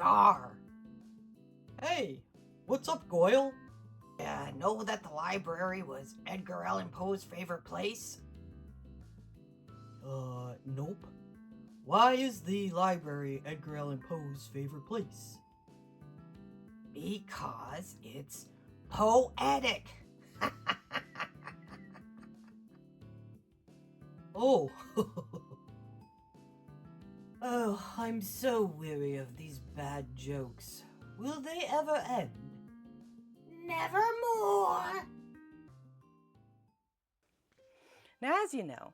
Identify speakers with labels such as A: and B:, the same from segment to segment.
A: Arr!
B: Hey, what's up, Goyle?
A: Know that the library was Edgar Allan Poe's favorite place?
B: Nope. Why is the library Edgar Allan Poe's favorite place?
A: Because it's poetic.
B: Oh. Oh, I'm so weary of these bad jokes. Will they ever end?
A: Nevermore.
C: Now, as you know,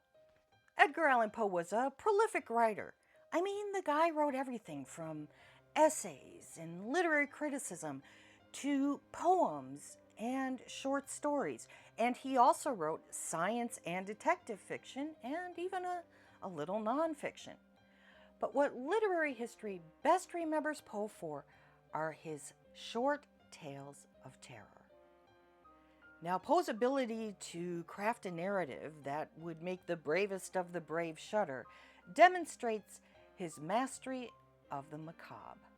C: Edgar Allan Poe was a prolific writer. I mean, the guy wrote everything from essays and literary criticism to poems and short stories. And he also wrote science and detective fiction and even a little nonfiction. But what literary history best remembers Poe for are his short tales of terror. Now, Poe's ability to craft a narrative that would make the bravest of the brave shudder demonstrates his mastery of the macabre.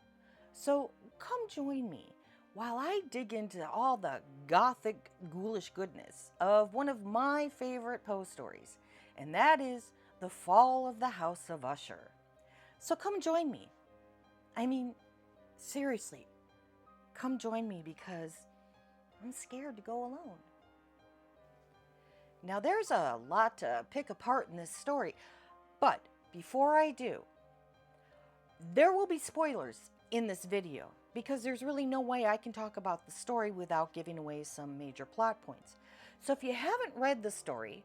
C: So come join me while I dig into all the gothic, ghoulish goodness of one of my favorite Poe stories, and that is The Fall of the House of Usher. So come join me. I mean, seriously, come join me because I'm scared to go alone. Now, there's a lot to pick apart in this story, but before I do, there will be spoilers in this video because there's really no way I can talk about the story without giving away some major plot points. So if you haven't read the story,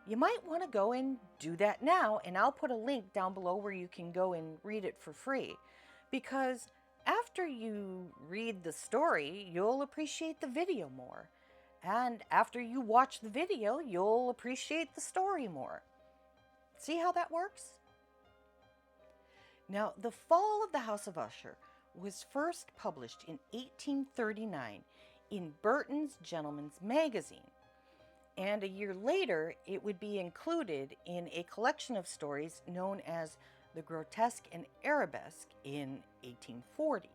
C: you might want to go and do that now, and I'll put a link down below where you can go and read it for free, because after you read the story, you'll appreciate the video more. And after you watch the video, you'll appreciate the story more. See how that works? Now, The Fall of the House of Usher was first published in 1839 in Burton's Gentleman's Magazine. And a year later, it would be included in a collection of stories known as The Grotesque and Arabesque in 1840.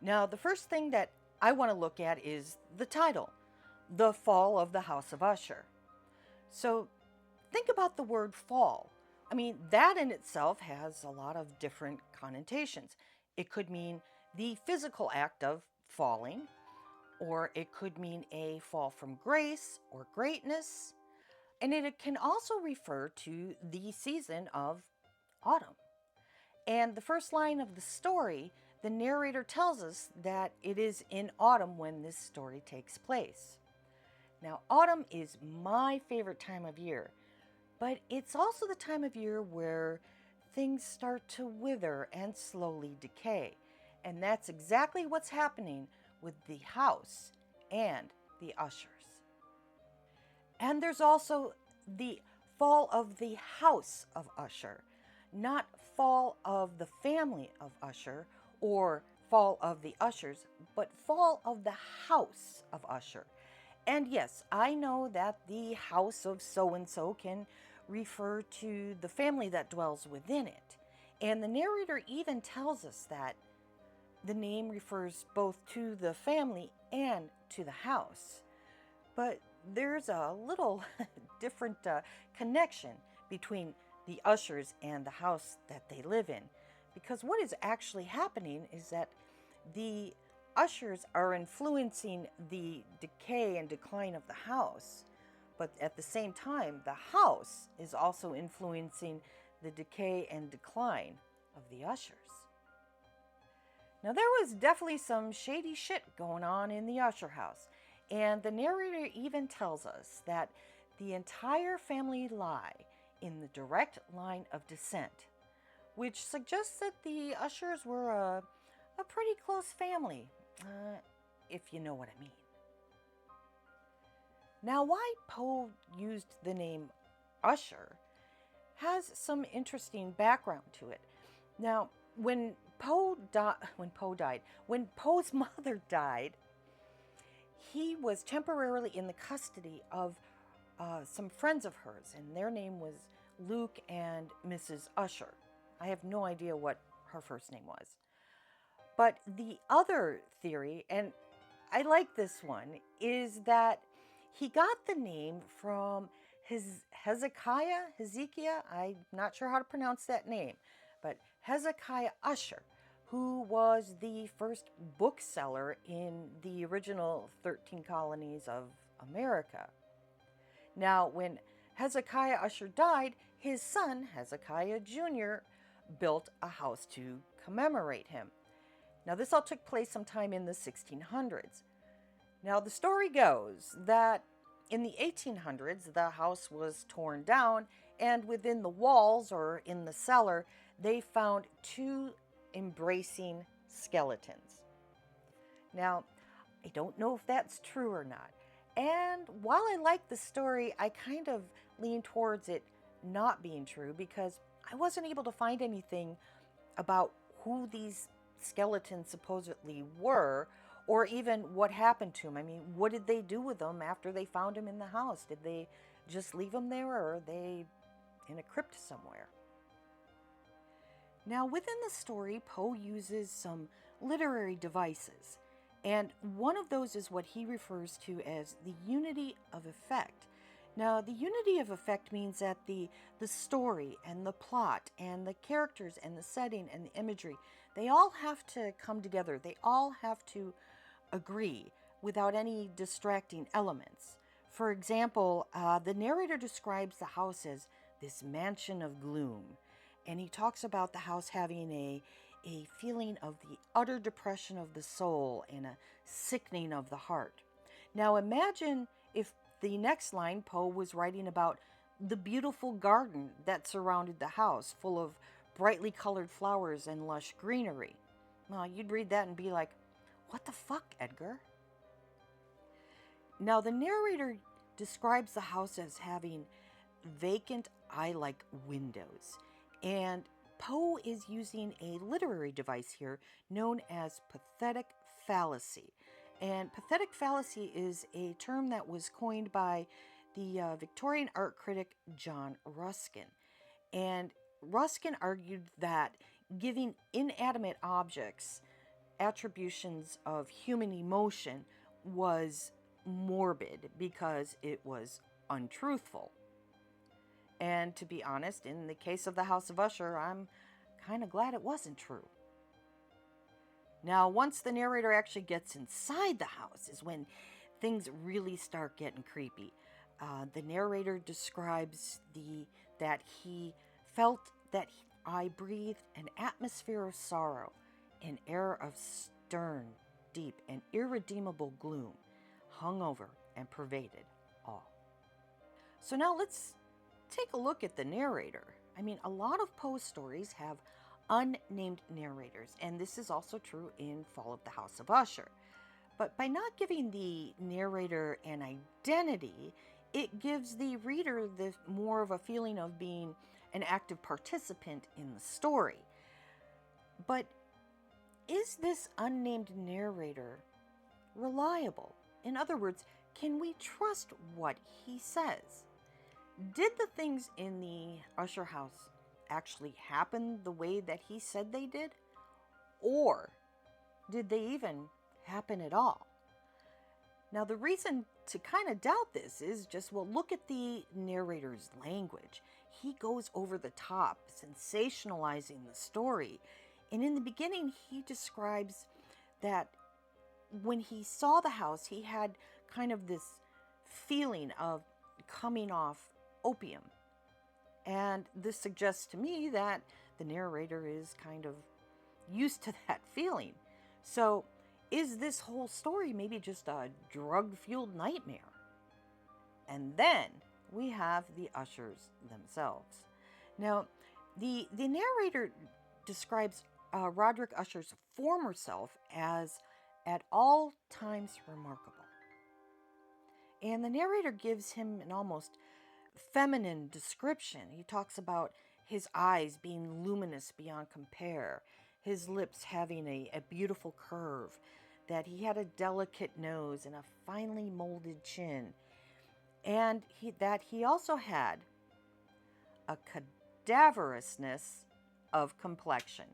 C: Now, the first thing that I want to look at is the title, The Fall of the House of Usher. So think about the word fall. I mean, that in itself has a lot of different connotations. It could mean the physical act of falling, or it could mean a fall from grace or greatness, and it can also refer to the season of autumn. And the first line of the story, the narrator tells us that it is in autumn when this story takes place. Now, autumn is my favorite time of year, but it's also the time of year where things start to wither and slowly decay. And that's exactly what's happening with the house and the ushers. And there's also the fall of the house of Usher, not fall of the family of Usher or fall of the ushers, but fall of the house of Usher. And yes, I know that the house of so-and-so can refer to the family that dwells within it. And the narrator even tells us that the name refers both to the family and to the house. But there's a little different connection between the ushers and the house that they live in. Because what is actually happening is that the ushers are influencing the decay and decline of the house, but at the same time, the house is also influencing the decay and decline of the ushers. Now, there was definitely some shady shit going on in the Usher house, and the narrator even tells us that the entire family lie in the direct line of descent, which suggests that the Ushers were a pretty close family, if you know what I mean. Now, why Poe used the name Usher has some interesting background to it. Now, when Poe's mother died, he was temporarily in the custody of some friends of hers, and their name was Luke and Mrs. Usher. I have no idea what her first name was. But the other theory, and I like this one, is that he got the name from Hezekiah, I'm not sure how to pronounce that name, but Hezekiah Usher, who was the first bookseller in the original 13 colonies of America. Now, when Hezekiah Usher died, his son, Hezekiah Jr., built a house to commemorate him. Now, this all took place sometime in the 1600s. Now, the story goes that in the 1800s, the house was torn down, and within the walls or in the cellar, they found two embracing skeletons. Now, I don't know if that's true or not. And while I like the story, I kind of lean towards it not being true because I wasn't able to find anything about who these skeletons supposedly were or even what happened to them. I mean, what did they do with them after they found them in the house? Did they just leave them there or are they in a crypt somewhere? Now, within the story, Poe uses some literary devices, and one of those is what he refers to as the unity of effect. Now, the unity of effect means that the story and the plot and the characters and the setting and the imagery, they all have to come together. They all have to agree without any distracting elements. For example, the narrator describes the house as this mansion of gloom, and he talks about the house having a feeling of the utter depression of the soul and a sickening of the heart. Now imagine if the next line Poe was writing about the beautiful garden that surrounded the house, full of brightly colored flowers and lush greenery. Well, you'd read that and be like, what the fuck, Edgar? Now, the narrator describes the house as having vacant eye-like windows, and Poe is using a literary device here known as pathetic fallacy. And pathetic fallacy is a term that was coined by the Victorian art critic John Ruskin. And Ruskin argued that giving inanimate objects attributions of human emotion was morbid because it was untruthful. And to be honest, in the case of the House of Usher, I'm kind of glad it wasn't true. Now, once the narrator actually gets inside the house is when things really start getting creepy. The narrator describes that he felt that I breathed an atmosphere of sorrow, an air of stern, deep, and irredeemable gloom hung over and pervaded all. So now let's take a look at the narrator. I mean, a lot of Poe stories have unnamed narrators, and this is also true in Fall of the House of Usher. But by not giving the narrator an identity, it gives the reader more of a feeling of being an active participant in the story. But is this unnamed narrator reliable? In other words, can we trust what he says? Did the things in the Usher house actually happen the way that he said they did? Or did they even happen at all? Now, the reason to kind of doubt this is just, well, look at the narrator's language. He goes over the top, sensationalizing the story. And in the beginning, he describes that when he saw the house, he had kind of this feeling of coming off opium. And this suggests to me that the narrator is kind of used to that feeling. So is this whole story maybe just a drug-fueled nightmare? And then we have the Ushers themselves. Now, the narrator describes Roderick Usher's former self as at all times remarkable. And the narrator gives him an almost feminine description. He talks about his eyes being luminous beyond compare, his lips having a beautiful curve, that he had a delicate nose and a finely molded chin, and that he also had a cadaverousness of complexion.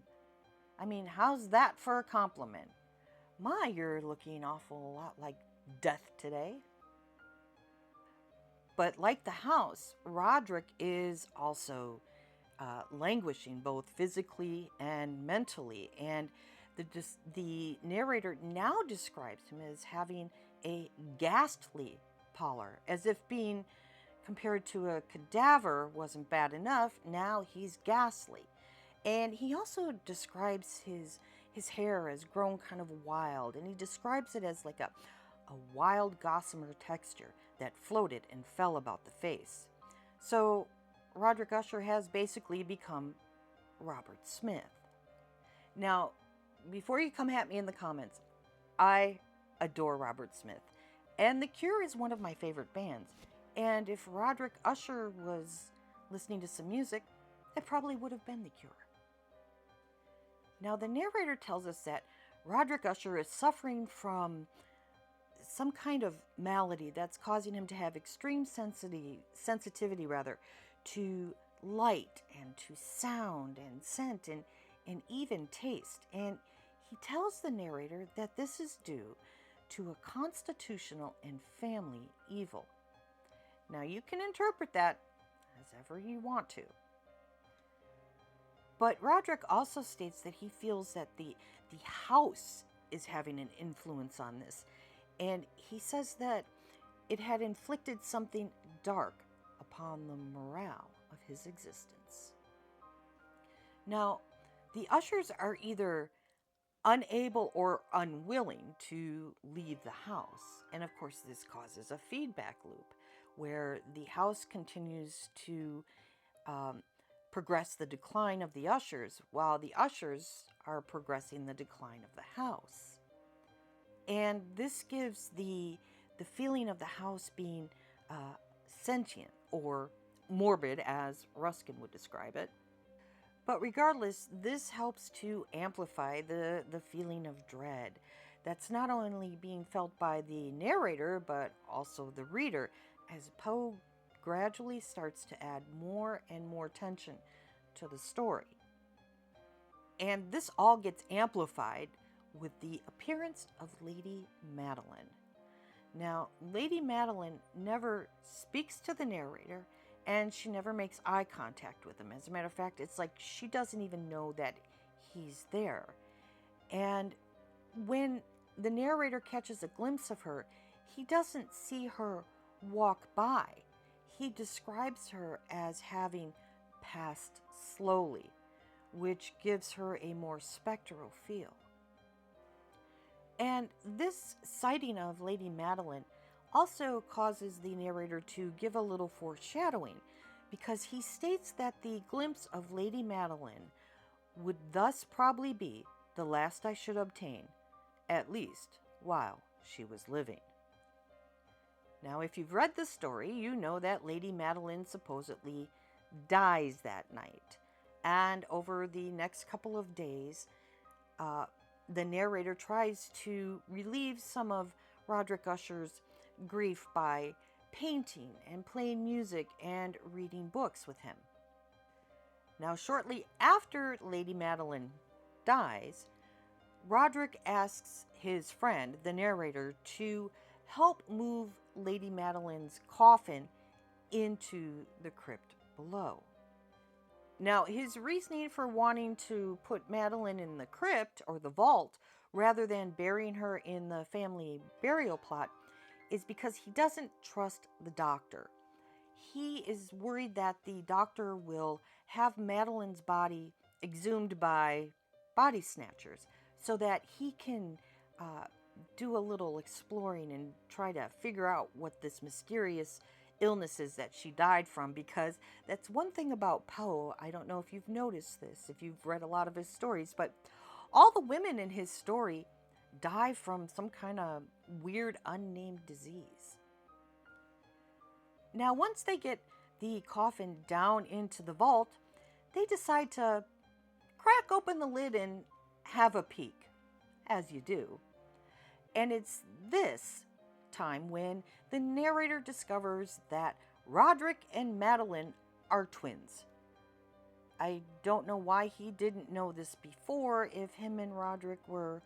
C: I mean, how's that for a compliment? My, you're looking awful lot like death today. But like the house, Roderick is also languishing both physically and mentally. And the narrator now describes him as having a ghastly pallor, as if being compared to a cadaver wasn't bad enough. Now he's ghastly. And he also describes his hair as grown kind of wild, and he describes it as like a wild gossamer texture that floated and fell about the face. So Roderick Usher has basically become Robert Smith. Now, before you come at me in the comments, I adore Robert Smith. And The Cure is one of my favorite bands. And if Roderick Usher was listening to some music, it probably would have been The Cure. Now, the narrator tells us that Roderick Usher is suffering from some kind of malady that's causing him to have extreme sensitivity to light and to sound and scent and even taste. And he tells the narrator that this is due to a constitutional and family evil. Now, you can interpret that as ever you want to. But Roderick also states that he feels that the house is having an influence on this. And he says that it had inflicted something dark upon the morale of his existence. Now, the Ushers are either unable or unwilling to leave the house. And of course, this causes a feedback loop where the house continues to progress the decline of the Ushers, while the Ushers are progressing the decline of the house. And this gives the feeling of the house being sentient or morbid, as Ruskin would describe it. But regardless, this helps to amplify the feeling of dread that's not only being felt by the narrator, but also the reader, as Poe gradually starts to add more and more tension to the story. And this all gets amplified with the appearance of Lady Madeline. Now, Lady Madeline never speaks to the narrator, and she never makes eye contact with him. As a matter of fact, it's like she doesn't even know that he's there. And when the narrator catches a glimpse of her, he doesn't see her walk by. He describes her as having passed slowly, which gives her a more spectral feel. And this sighting of Lady Madeline also causes the narrator to give a little foreshadowing, because he states that the glimpse of Lady Madeline would thus probably be the last I should obtain, at least while she was living. Now, if you've read the story, you know that Lady Madeline supposedly dies that night. And over the next couple of days, the narrator tries to relieve some of Roderick Usher's grief by painting and playing music and reading books with him. Now, shortly after Lady Madeline dies, Roderick asks his friend, the narrator, to help move Lady Madeline's coffin into the crypt below. Now, his reasoning for wanting to put Madeline in the crypt or the vault rather than burying her in the family burial plot is because he doesn't trust the doctor. He is worried that the doctor will have Madeline's body exhumed by body snatchers so that he can do a little exploring and try to figure out what this mysterious illness is that she died from, because that's one thing about Poe. I don't know if you've noticed this, if you've read a lot of his stories, but all the women in his story die from some kind of weird unnamed disease. Now, once they get the coffin down into the vault, they decide to crack open the lid and have a peek, as you do. And it's this time when the narrator discovers that Roderick and Madeline are twins. I don't know why he didn't know this before if him and Roderick were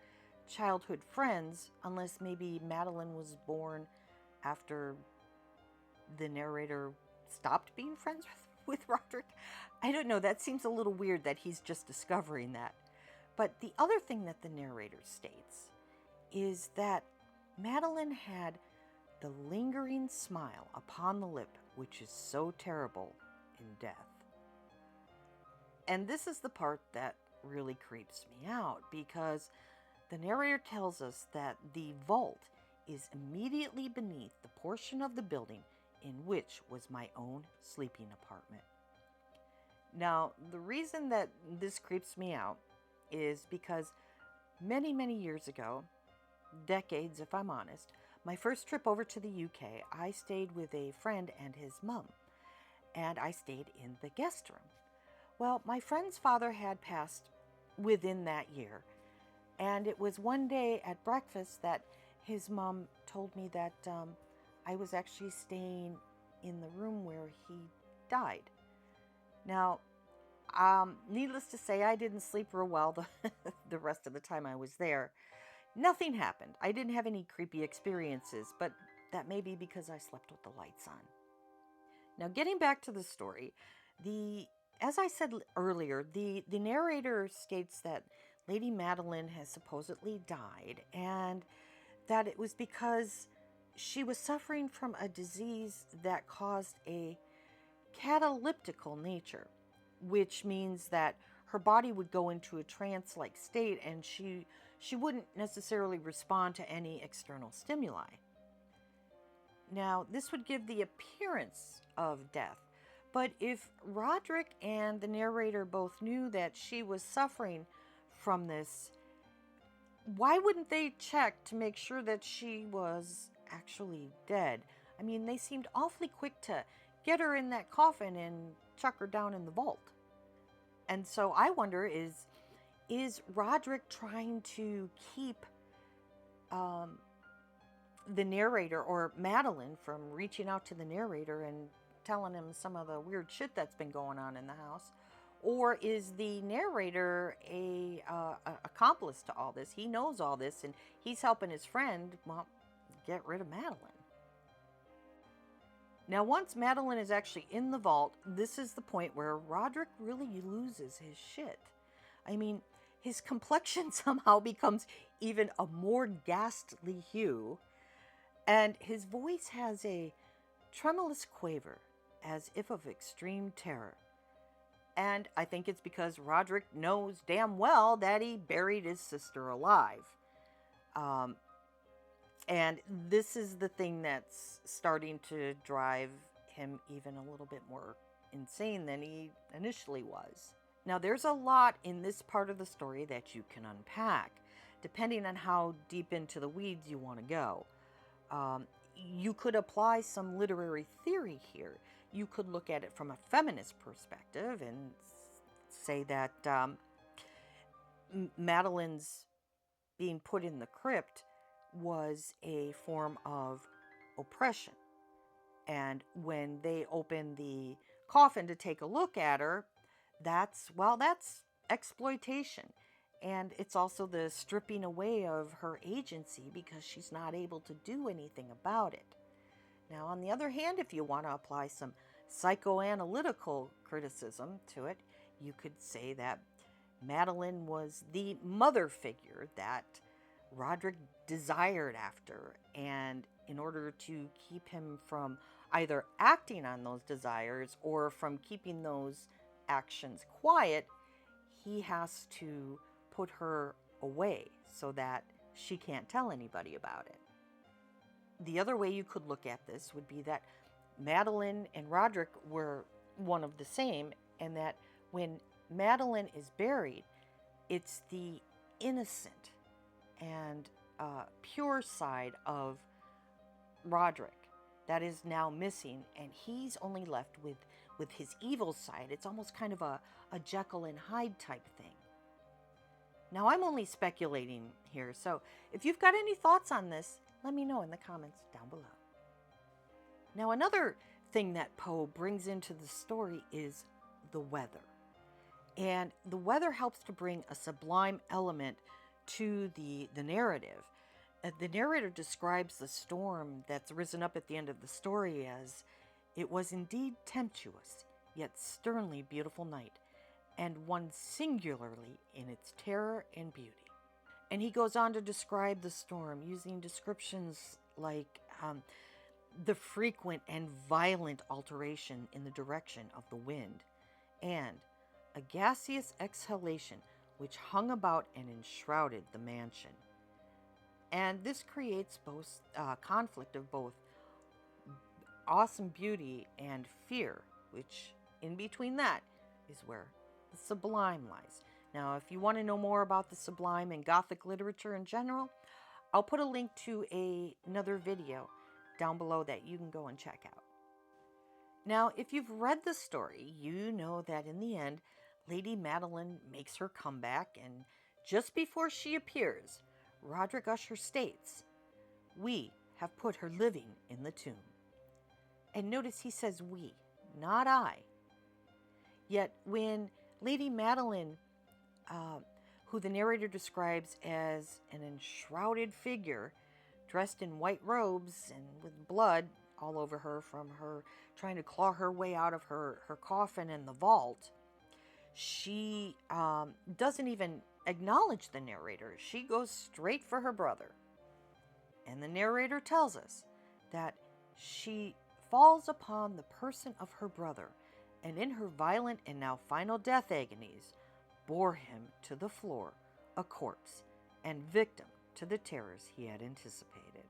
C: childhood friends, unless maybe Madeline was born after the narrator stopped being friends with Roderick. I don't know. That seems a little weird that he's just discovering that. But the other thing that the narrator states is that Madeline had the lingering smile upon the lip, which is so terrible in death. And this is the part that really creeps me out, because the narrator tells us that the vault is immediately beneath the portion of the building in which was my own sleeping apartment. Now, the reason that this creeps me out is because many, many years ago, decades if I'm honest, my first trip over to the UK, I stayed with a friend and his mum, and I stayed in the guest room. Well, my friend's father had passed within that year, and it was one day at breakfast that his mom told me that I was actually staying in the room where he died. Now, needless to say, I didn't sleep real well the rest of the time I was there. Nothing happened. I didn't have any creepy experiences, but that may be because I slept with the lights on. Now, getting back to the story, as I said earlier, the narrator states that Lady Madeline has supposedly died, and that it was because she was suffering from a disease that caused a cataleptical nature, which means that her body would go into a trance-like state and she wouldn't necessarily respond to any external stimuli. Now, this would give the appearance of death, but if Roderick and the narrator both knew that she was suffering from this, why wouldn't they check to make sure that she was actually dead? I mean, they seemed awfully quick to get her in that coffin and chuck her down in the vault. And so I wonder, is Roderick trying to keep the narrator or Madeline from reaching out to the narrator and telling him some of the weird shit that's been going on in the house? Or is the narrator a accomplice to all this? He knows all this and he's helping his friend, well, get rid of Madeline. Now, once Madeline is actually in the vault, this is the point where Roderick really loses his shit. I mean, his complexion somehow becomes even a more ghastly hue, and his voice has a tremulous quaver, as if of extreme terror. And I think it's because Roderick knows damn well that he buried his sister alive. And this is the thing that's starting to drive him even a little bit more insane than he initially was. Now, there's a lot in this part of the story that you can unpack, depending on how deep into the weeds you want to go. You could apply some literary theory here. You could look at it from a feminist perspective and say that Madeline's being put in the crypt was a form of oppression. And when they open the coffin to take a look at her, that's exploitation. And it's also the stripping away of her agency because she's not able to do anything about it. Now, on the other hand, if you want to apply some psychoanalytical criticism to it, you could say that Madeline was the mother figure that Roderick desired after, and in order to keep him from either acting on those desires or from keeping those actions quiet, he has to put her away so that she can't tell anybody about it. The other way you could look at this would be that Madeline and Roderick were one of the same, and that when Madeline is buried, it's the innocent and pure side of Roderick that is now missing, and he's only left with his evil side. It's almost kind of a Jekyll and Hyde type thing. Now, I'm only speculating here, so if you've got any thoughts on this, let me know in the comments down below. Now, another thing that Poe brings into the story is the weather. And the weather helps to bring a sublime element to the narrative. The narrator describes the storm that's risen up at the end of the story as it was indeed tempestuous, yet sternly beautiful night, and one singularly in its terror and beauty. And he goes on to describe the storm using descriptions like the frequent and violent alteration in the direction of the wind, and a gaseous exhalation which hung about and enshrouded the mansion. And this creates both conflict of both awesome beauty and fear, which in between that is where the sublime lies. Now, if you want to know more about the sublime and Gothic literature in general, I'll put a link to another video down below that you can go and check out. Now, if you've read the story, you know that in the end, Lady Madeline makes her comeback, and just before she appears, Roderick Usher states, "We have put her living in the tomb." And notice he says we, not I. Yet when Lady Madeline, who the narrator describes as an enshrouded figure, dressed in white robes and with blood all over her from her trying to claw her way out of her coffin in the vault, she doesn't even acknowledge the narrator. She goes straight for her brother. And the narrator tells us that she falls upon the person of her brother, and in her violent and now final death agonies, bore him to the floor, a corpse, and victim to the terrors he had anticipated.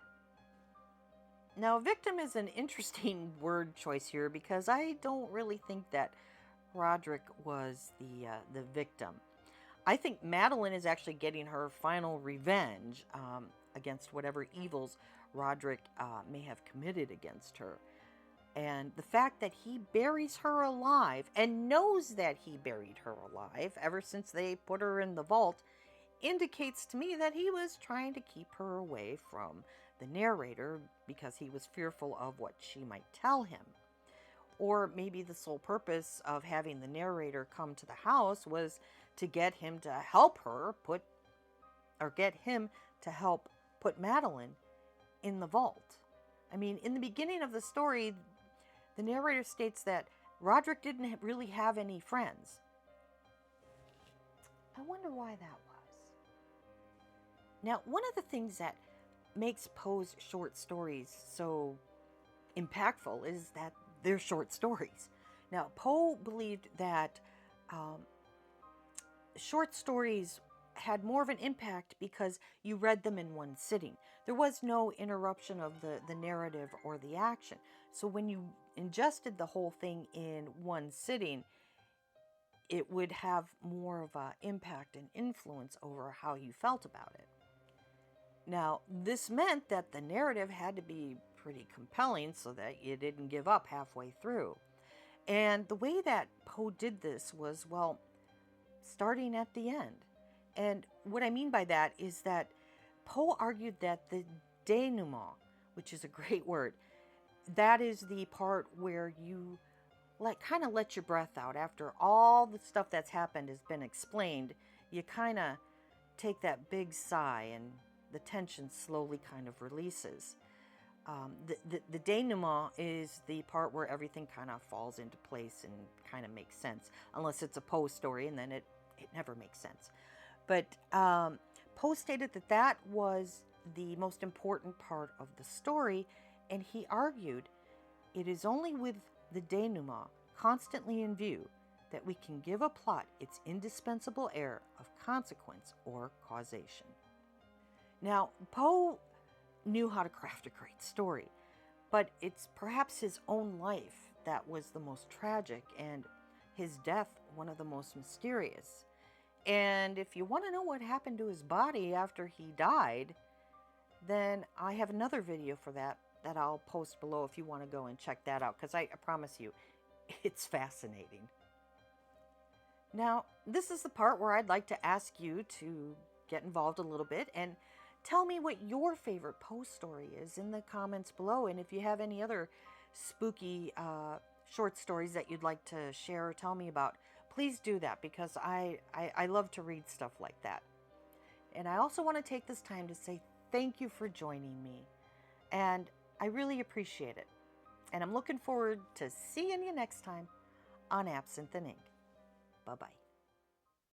C: Now, victim is an interesting word choice here because I don't really think that Roderick was the victim. I think Madeline is actually getting her final revenge against whatever evils Roderick may have committed against her. And the fact that he buries her alive and knows that he buried her alive ever since they put her in the vault indicates to me that he was trying to keep her away from the narrator because he was fearful of what she might tell him. Or maybe the sole purpose of having the narrator come to the house was to get him to help her get him to help put Madeline in the vault. I mean, in the beginning of the story, the narrator states that Roderick didn't really have any friends. I wonder why that was. Now, one of the things that makes Poe's short stories so impactful is that they're short stories. Now, Poe believed that short stories had more of an impact because you read them in one sitting. There was no interruption of the narrative or the action. So when you ingested the whole thing in one sitting, it would have more of an impact and influence over how you felt about it. Now, this meant that the narrative had to be pretty compelling so that you didn't give up halfway through. And the way that Poe did this was, well, starting at the end. And what I mean by that is that Poe argued that the denouement, which is a great word, that is the part where you kind of let your breath out after all the stuff that's happened has been explained. You kind of take that big sigh and the tension slowly kind of releases. The denouement is the part where everything kind of falls into place and kind of makes sense, unless it's a Poe story, and then it never makes sense. But Poe stated that was the most important part of the story, and he argued it is only with the denouement constantly in view that we can give a plot its indispensable air of consequence or causation. Now, Poe knew how to craft a great story, but it's perhaps his own life that was the most tragic and his death one of the most mysterious. And if you want to know what happened to his body after he died, then I have another video for that I'll post below if you want to go and check that out, because I promise you, it's fascinating. Now, this is the part where I'd like to ask you to get involved a little bit and tell me what your favorite Poe story is in the comments below. And if you have any other spooky short stories that you'd like to share or tell me about, please do that, because I love to read stuff like that. And I also want to take this time to say thank you for joining me. And I really appreciate it. And I'm looking forward to seeing you next time on Absinthe and Ink. Bye-bye.